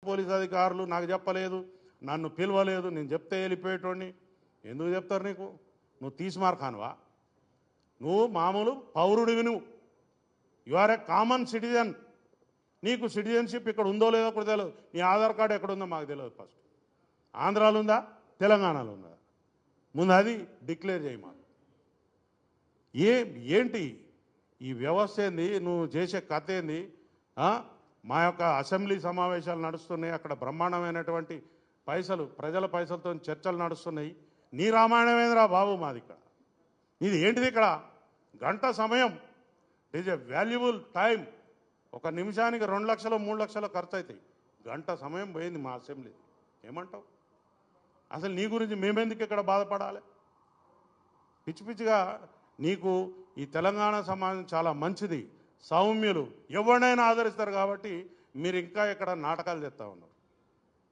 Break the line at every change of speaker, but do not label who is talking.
Police అధికారులు నాకు చెప్పలేదు, నన్ను పిలవలేదు, నేను చెప్తే వెళ్ళిపోయేటోడిని. ఎందుకు చెప్తారు నీకు? నువ్వు తీసిమార్ఖానువా? నువ్వు మామూలు పౌరుడివి, నువ్వు you are a common citizen. నీకు సిటిజన్షిప్ ఇక్కడ ఉందో లేదో కూడా తెలియదు. నీ ఆధార్ కార్డు ఎక్కడ ఉందో మాకు తెలియదు. ఫస్ట్ ఆంధ్రాలో ఉందా, తెలంగాణలో ఉందా? ముందు అది డిక్లేర్ చేయి మాకు. ఏంటి ఈ వ్యవస్థ ఏంది? నువ్వు చేసే కథ ఏంది? మా యొక్క అసెంబ్లీ సమావేశాలు నడుస్తున్నాయి, అక్కడ బ్రహ్మాండమైనటువంటి పైసలు, ప్రజల పైసలతో చర్చలు నడుస్తున్నాయి. నీ రామాయణమేంద్రా బాబు మాది ఇక్కడ? ఇది ఏంటిది? ఇక్కడ గంట సమయం, it is a valuable time. ఒక నిమిషానికి 2 లక్షలు 3 లక్షలు ఖర్చు అవుతాయి. గంట సమయం పోయింది మా అసెంబ్లీ. ఏమంటావు? అసలు నీ గురించి మేమెందుకు ఇక్కడ బాధపడాలి? పిచ్చి పిచ్చిగా నీకు ఈ తెలంగాణ సమాజం చాలా మంచిది, సౌమ్యులు, ఎవరినైనా ఆదరిస్తారు. కాబట్టి మీరు ఇంకా ఇక్కడ నాటకాలు చేస్తూ ఉన్నారు.